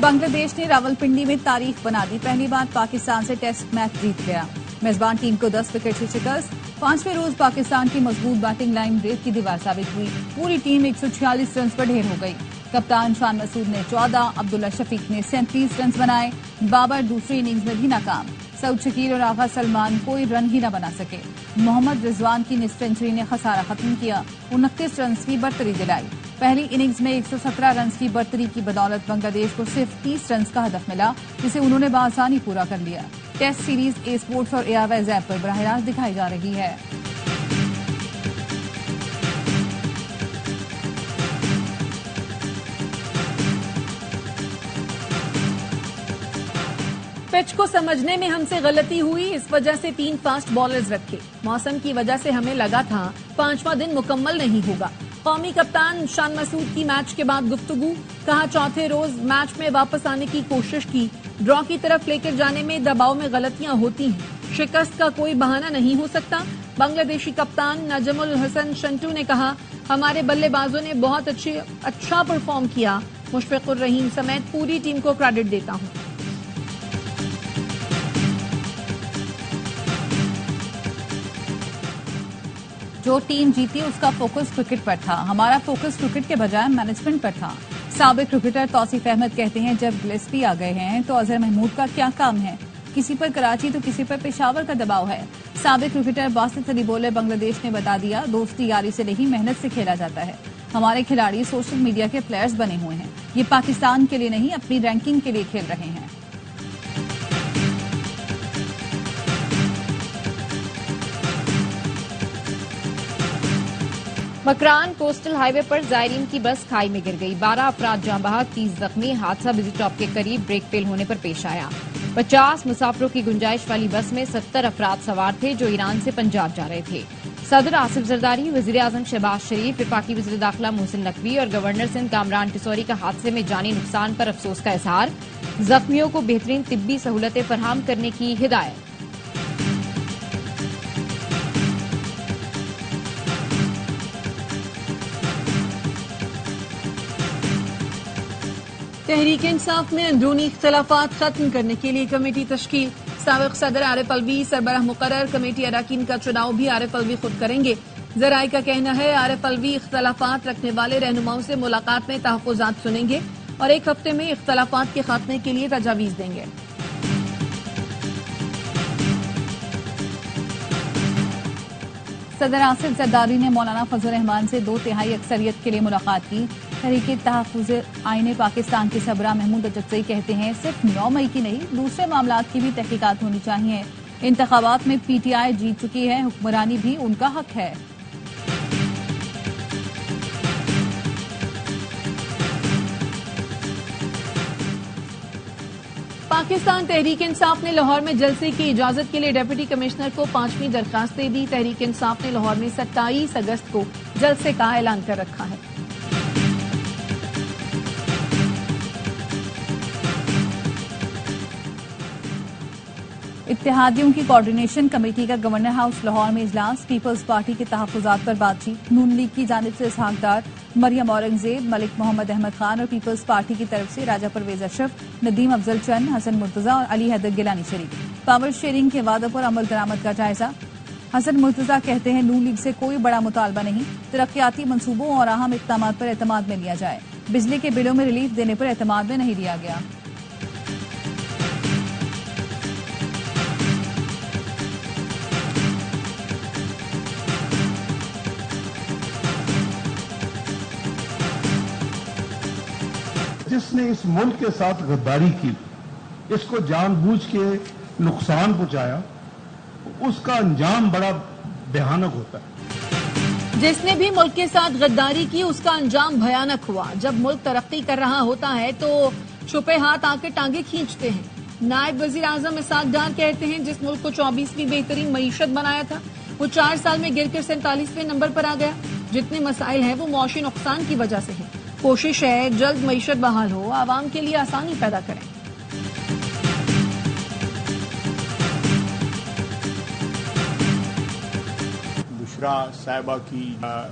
बांग्लादेश ने रावलपिंडी में तारीख बना दी। पहली बार पाकिस्तान से टेस्ट मैच जीत गया। मेजबान टीम को 10 विकेट से शिकस्त। 5वें रोज पाकिस्तान की मजबूत बैटिंग लाइन रेत की दीवार साबित हुई। पूरी टीम 146 रन पर ढेर हो गई। कप्तान शान मसूद ने 14, अब्दुल्ला शफीक ने 37 रन बनाए। बाबर दूसरी इनिंग्स में भी नाकाम। सऊद शकील और आगा सलमान कोई रन ही न बना सके। मोहम्मद रिजवान की निस्फ सेंचुरी ने खसारा खत्म किया। 29 रन की बढ़तरी दिलाई। पहली इनिंग्स में 117 रन की बढ़तरी की बदौलत बांग्लादेश को सिर्फ 30 रन का हदफ मिला, जिसे उन्होंने बआसानी पूरा कर लिया। टेस्ट सीरीज ए स्पोर्ट्स और एयरवेज ऐप पर बराह रास्त दिखाई जा रही है। पिच को समझने में हमसे गलती हुई, इस वजह से 3 फास्ट बॉलर्स रखे। मौसम की वजह से हमें लगा था 5वां दिन मुकम्मल नहीं होगा। कौमी कप्तान शान मसूद की मैच के बाद गुफ्तगू, कहा चौथे रोज मैच में वापस आने की कोशिश की। ड्रॉ की तरफ लेकर जाने में दबाव में गलतियां होती हैं, शिकस्त का कोई बहाना नहीं हो सकता। बांग्लादेशी कप्तान नजमुल हसन शंटू ने कहा, हमारे बल्लेबाजों ने बहुत अच्छा परफॉर्म किया। मुशफिकुर रहीम समेत पूरी टीम को क्रेडिट देता हूं। जो टीम जीती उसका फोकस क्रिकेट पर था। हमारा फोकस क्रिकेट के बजाय मैनेजमेंट पर था। साबिक क्रिकेटर तौसीफ अहमद कहते हैं, जब गिलेस्पी आ गए हैं तो अजहर महमूद का क्या काम है। किसी पर कराची तो किसी पर पेशावर का दबाव है। साबिक क्रिकेटर बासित अली बोले, बांग्लादेश ने बता दिया दोस्ती यारी से नहीं मेहनत से खेला जाता है। हमारे खिलाड़ी सोशल मीडिया के प्लेयर्स बने हुए हैं। ये पाकिस्तान के लिए नहीं, अपनी रैंकिंग के लिए खेल रहे हैं। मकरान कोस्टल हाईवे पर जायरीन की बस खाई में गिर गई। 12 अफराद जाँ बहक, 30 जख्मी। हादसा बिजी टॉप के करीब ब्रेक फेल होने पर पेश आया। 50 मुसाफिरों की गुंजाइश वाली बस में 70 अफराद सवार थे जो ईरान से पंजाब जा रहे थे। सदर आसिफ जरदारी, वजीर आजम शहबाज शरीफ, वफाकी वजीर दाखिला मोहसिन नकवी और गवर्नर सिंध कामरान टिसौरी का हादसे में जानी नुकसान पर अफसोस का इजहार। जख्मियों को बेहतरीन तिब्बी सहूलतें फराहम करने की हिदायत। तहरीक इंसाफ में अंदरूनी इख्तलाफात खत्म करने के लिए कमेटी तश्कील। साबिक सदर आरिफ अलवी सरबराह मुकर्रर। कमेटी अरकान का चुनाव भी आरिफ अलवी खुद करेंगे। जराये का कहना है, आरिफ अलवी इख्तलाफात रखने वाले रहनुमाओं से मुलाकात में तहफ़्फ़ुज़ात सुनेंगे और 1 हफ्ते में इख्तलाफात के खात्मे के लिए तजावीज देंगे। सदर आसिफ जरदारी ने मौलाना फजल रहमान से 2/3 अक्सरियत के लिए मुलाकात की। तहरीक तहफ़्फ़ुज़ आईन पाकिस्तान के सबरा महमूद अजज़ई कहते हैं, सिर्फ 9 मई की नहीं, दूसरे मामलात की भी तहकीकात होनी चाहिए। इंतखाबात में PTI जीत चुकी है, हुक्मरानी भी उनका हक है। पाकिस्तान तहरीक इंसाफ ने लाहौर में जलसे की इजाजत के लिए डिप्टी कमिश्नर को 5वीं दरखास्त दे दी। तहरीक इंसाफ ने लाहौर में 27 अगस्त को जलसे का ऐलान कर रखा है। इत्तेहादियों की कोऑर्डिनेशन कमेटी का गवर्नर हाउस लाहौर में इजलास। पीपल्स पार्टी के तहफ़्फ़ुज़ात पर बातचीत। नून लीग की जानिब से इसहाक डार, मरियम औरंगजेब, मलिक मोहम्मद अहमद खान और पीपल्स पार्टी की तरफ से राजा परवेज अशरफ, नदीम अफजल चंद, हसन मुर्तजा और अली हैदर गिलानी शरीफ। पावर शेयरिंग के वादों पर अमल दरामद का जायजा। हसन मुर्तजा कहते हैं, नून लीग से कोई बड़ा मुतालबा नहीं, तरक्याती मंसूबों और अहम इक़दाम पर एतमाद में लिया जाए। बिजली के बिलों में रिलीफ देने पर एतमाद में नहीं लिया गया। जिसने इस मुल्क के साथ गद्दारी की, इसको जानबूझ के नुकसान पहुंचाया, उसका अंजाम बड़ा भयानक होता है। जिसने भी मुल्क के साथ गद्दारी की उसका अंजाम भयानक हुआ। जब मुल्क तरक्की कर रहा होता है तो छुपे हाथ आकर टांगे खींचते हैं। नायब वजीर आजम इसहाक डार कहते हैं, जिस मुल्क को 24वीं बेहतरीन मईशत बनाया था वो 4 साल में गिरकर 47वें नंबर पर आ गया। जितने मसाइल हैं वो मौशी नुकसान की वजह से हैं। कोशिश है जल्द मईशत बहाल हो, आवाम के लिए आसानी पैदा करें। आगरा साहिबा की,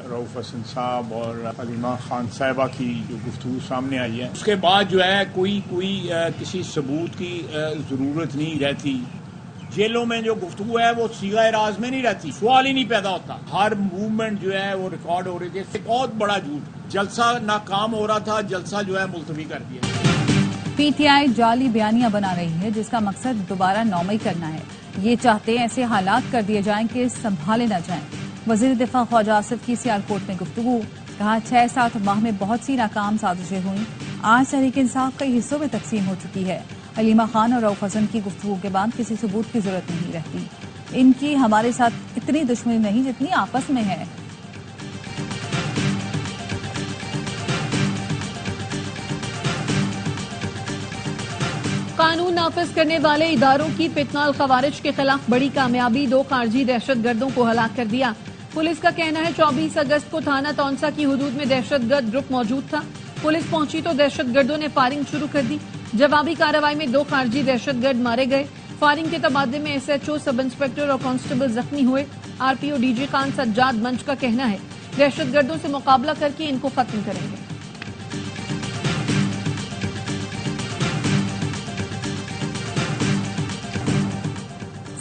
रऊफ हसन साहब और हलीमा खान साहिबा की जो गुफ्तगू सामने आई है, उसके बाद जो है कोई किसी सबूत की जरूरत नहीं रहती। जेलों में जो गुफ्तगू है वो सीगा राज में नहीं रहती, सवाल ही नहीं पैदा होता। हर मूवमेंट जो है वो रिकॉर्ड हो रही थी। इससे बहुत बड़ा झूठ, जलसा नाकाम हो रहा था, जलसा जो है मुलतवी कर दिया। पीटीआई जाली बयानियां बना रही है जिसका मकसद दोबारा नौमई करना है। ये चाहते हैं ऐसे हालात कर दिए जाएं कि संभाले न जाएं। वजीर दिफा ख्वाजा आसिफ की सियालकोट में गुफ्तगू, कहा 6-7 माह में बहुत सी नाकाम साजिशें हुई। आज तहरीक इंसाफ कई हिस्सों में तकसीम हो चुकी है। हलीमा खान और रऊफ हसन की गुफ्तगू के बाद किसी सबूत की जरूरत नहीं रहती। इनकी हमारे साथ इतनी दुश्मनी नहीं जितनी आपस में है। कानून नाफिज करने वाले इदारों की पितनाल खवारिज के खिलाफ बड़ी कामयाबी, 2 खारजी दहशतगर्दों को हलाक कर दिया। पुलिस का कहना है 24 अगस्त को थाना तौनसा की हुदूद में दहशतगर्द ग्रुप मौजूद था। पुलिस पहुंची तो दहशतगर्दों ने फायरिंग शुरू कर दी। जवाबी कार्रवाई में 2 खारजी दहशतगर्द मारे गए। फायरिंग के तबादले में SHO, सब इंस्पेक्टर और कांस्टेबल जख्मी हुए। RPO DG खान सज्जाद मंच का कहना है दहशतगर्दों से मुकाबला करके इनको खत्म करेंगे।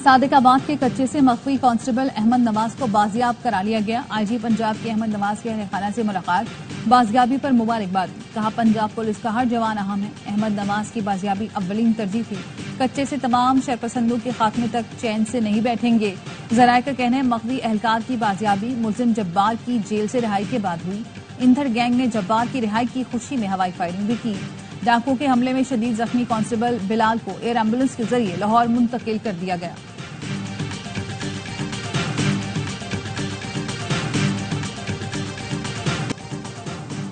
सादिकाबाद के कच्चे से मख्फी कांस्टेबल अहमद नवाज को बाजियाब करा लिया गया। IG पंजाब के अहमद नवाज के अहलखाना से मुलाकात, बाजियाबी पर मुबारकबाद, कहा पंजाब पुलिस का हर जवान अहम है। अहमद नवाज की बाजियाबी अव्वलीन तरजीह थी। कच्चे से तमाम शरपसंदों के खात्मे तक चैन से नहीं बैठेंगे। जराये का कहना है मख्फी एहलकार की बाजियाबी मुलजिम जब्बार की जेल से रिहाई के बाद हुई। इंधर गैंग ने जब्बार की रिहाई की खुशी में हवाई फायरिंग भी की। डाकुओं के हमले में शदीद जख्मी कांस्टेबल बिलाल को एयर एम्बुलेंस के जरिए लाहौर मुंतकिल कर दिया गया।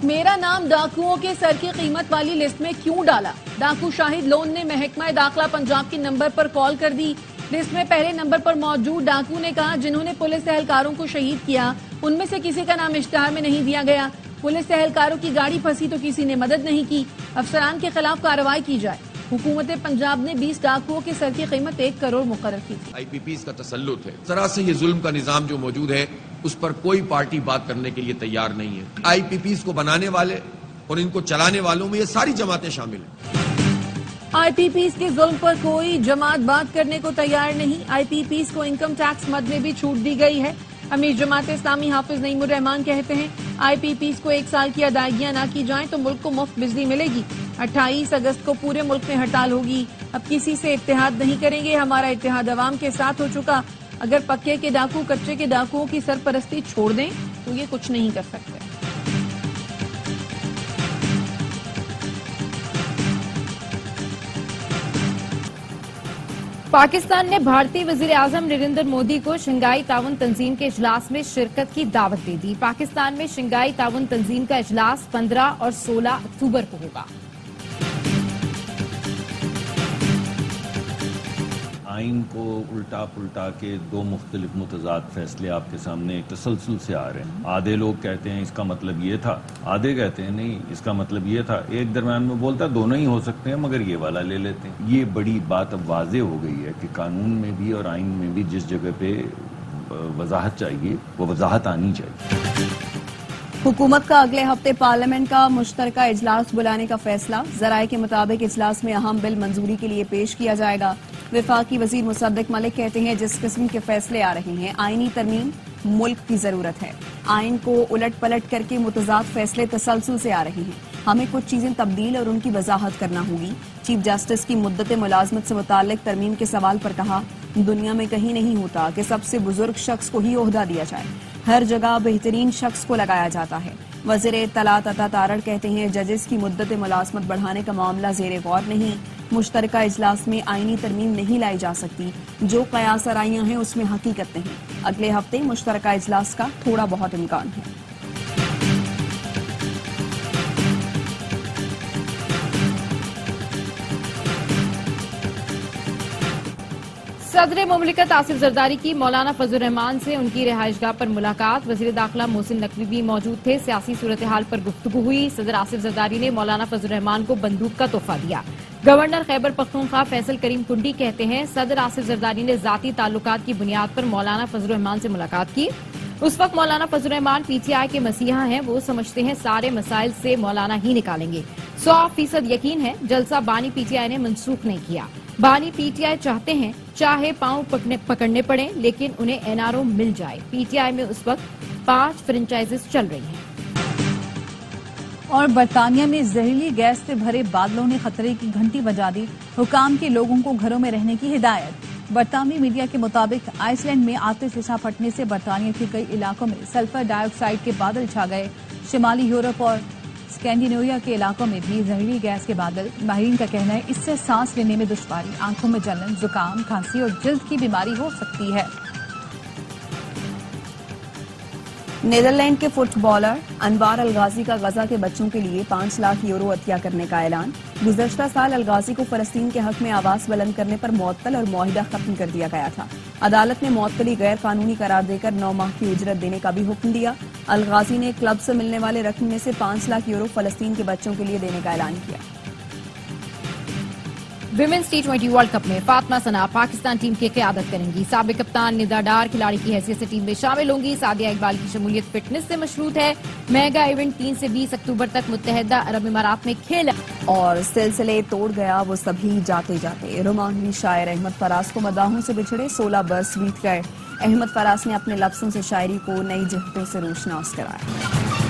मेरा नाम डाकुओं के सर की कीमत वाली लिस्ट में क्यों डाला? डाकू शाहिद लोन ने महकमा दाखिला पंजाब के नंबर पर कॉल कर दी। लिस्ट में पहले नंबर पर मौजूद डाकू ने कहा जिन्होंने पुलिस एहलकारों को शहीद किया उनमें से किसी का नाम इश्तिहार में नहीं दिया गया। पुलिस एहलकारों की गाड़ी फंसी तो किसी ने मदद नहीं की। अफसरान के खिलाफ कार्रवाई की जाए। हुकूमत पंजाब ने 20 डाकुओं के सर की कीमत 1 करोड़ मुकर्रर की थी। IPPs का तसल्लुत है। जरा से ये जुल्म का निजाम जो मौजूद है उस पर कोई पार्टी बात करने के लिए तैयार नहीं है। IPPs को बनाने वाले और इनको चलाने वालों में ये सारी जमातें शामिल हैं। IPPs के जुल्म पर कोई जमात बात करने को तैयार नहीं। IPPs को इनकम टैक्स मद में भी छूट दी गई है। अमीर जमात इस्लामी हाफिज नईमुर रहमान कहते हैं IPPs को 1 साल की अदायगियां ना की जाएं तो मुल्क को मुफ्त बिजली मिलेगी। 28 अगस्त को पूरे मुल्क में हड़ताल होगी। अब किसी से इत्तेहाद नहीं करेंगे। हमारा इत्तेहाद अवाम के साथ हो चुका। अगर पक्के के डाकू कच्चे के डाकुओं की सरपरस्ती छोड़ दें तो ये कुछ नहीं कर सकते। पाकिस्तान ने भारतीय वजीर आजम नरेंद्र मोदी को शंघाई ताउन तंजीम के इजलास में शिरकत की दावत दे दी। पाकिस्तान में शंघाई ताउन तंजीम का इजलास 15 और 16 अक्टूबर को होगा। आइन को उल्टा पुल्टा के 2 मुख्तलिफ मुतजाद फैसले आपके सामने तसलसल से आ रहे हैं। आधे लोग कहते हैं इसका मतलब ये था, आधे कहते हैं नहीं इसका मतलब ये था। एक दरम्यान में बोलता है दोनों ही हो सकते हैं मगर ये वाला ले लेते हैं। ये बड़ी बात अब वाजे हो गई है कि कानून में भी और आइन में भी जिस जगह पे वजाहत चाहिए वो वजाहत आनी चाहिए। हुकूमत का अगले हफ्ते पार्लियामेंट का मुश्तरका इजलास बुलाने का फैसला। जराये के मुताबिक इजलास में अहम बिल मंजूरी के लिए पेश किया जाएगा। विफाकी वजीर मुसद्दिक मलिक कहते हैं जिस किस्म के फैसले आ रहे हैं आईनी तरमीम मुल्क की जरूरत है। आइन को उलट पलट करके मुतजाद फैसले तसलसल से आ रहे हैं। हमें कुछ चीजें तब्दील और उनकी वजाहत करना होगी। चीफ जस्टिस की मुद्दत मुलाजमत से मुताल्लिक तरमीम के सवाल पर कहा दुनिया में कहीं नहीं होता कि सबसे बुजुर्ग शख्स को ही ओहदा दिया जाए। हर जगह बेहतरीन शख्स को लगाया जाता है। वज़ीर इत्तलात अता तारड़ कहते हैं जजेस की मुद्दत मुलाजमत बढ़ाने का मामला ज़ेरे गौर नहीं। मुश्तरका इजलास में आईनी तरमीम नहीं लाई जा सकती। जो कयास आराइयां हैं उसमें हकीकत नहीं। अगले हफ्ते मुश्तरका इजलास का थोड़ा बहुत इम्कान है। सदर मुमलिकत आसिफ जरदारी की मौलाना फजल रहमान से उनकी रिहाइशगाह पर मुलाकात। वजीर दाखिला मोहसिन नकवी भी मौजूद थे। सियासी सूरत हाल पर गुफ्तगू हुई। सदर आसिफ जरदारी ने मौलाना फजल रहमान को बंदूक का तोहफा दिया। गवर्नर खैबर पख्तूनख्वा फैसल करीम कुंडी कहते हैं सदर आसिफ जरदारी ने जाती ताल्लुकात की बुनियाद पर मौलाना फजल रहमान से मुलाकात की। उस वक्त मौलाना फजल रहमान पीटीआई के मसीहा हैं। वो समझते हैं सारे मसाइल से मौलाना ही निकालेंगे। 100% यकीन है जलसा बानी पीटीआई ने मनसूख नहीं किया। बानी पीटीआई चाहते हैं चाहे पांव पकड़ने पड़े, लेकिन उन्हें एनआरओ मिल जाए। पीटीआई में उस वक्त 5 फ्रेंचाइजेस चल रही हैं। और बर्तानिया में जहरीली गैस से भरे बादलों ने खतरे की घंटी बजा दी। हुकाम के लोगों को घरों में रहने की हिदायत। बरतानवी मीडिया के मुताबिक आइसलैंड में आतिशफशा फटने से बरतानिया के कई इलाकों में सल्फर डाइऑक्साइड के बादल छा गए। शिमाली यूरोप और स्कैंडिनेविया के इलाकों में भी जहरीली गैस के बादल। माहिरीन का कहना है इससे सांस लेने में दुश्वारी, आंखों में जलन, जुकाम, खांसी और जल्द की बीमारी हो सकती है। नीदरलैंड के फुटबॉलर अनवार अलगाजी का गजा के बच्चों के लिए 5 लाख यूरो अतिया करने का ऐलान। गुज़श्ता साल अलगाजी को फलस्तीन के हक में आवाज बुलंद करने पर मुअत्तल और मुआहिदा खत्म कर दिया गया था। अदालत ने मुअत्तली गैर कानूनी करार देकर 9 माह की उजरत देने का भी हुक्म दिया। अलगाजी ने क्लब से मिलने वाले रकम में से 5 लाख यूरो फलस्तीन के बच्चों के लिए देने का ऐलान किया। विमेंस T20 वर्ल्ड कप में फातिमा सना पाकिस्तान टीम की क़यादत करेंगी। साबिक कप्तान निदा डार खिलाड़ी की हैसियत से टीम में शामिल होंगी। सादिया इकबाल की शमूलियत फिटनेस से मशरूत है। मेगा इवेंट 3 से 20 अक्टूबर तक मुत्तहदा अरब इमारात में खेला। और सिलसिले तोड़ गया वो सभी जाते जाते। रोमानवी शायर अहमद फराज को मदाहों से बिछड़े 16 बरस बीत गए। अहमद फराज ने अपने लफ्जों से शायरी को नई जहतों से रोशनास कराया।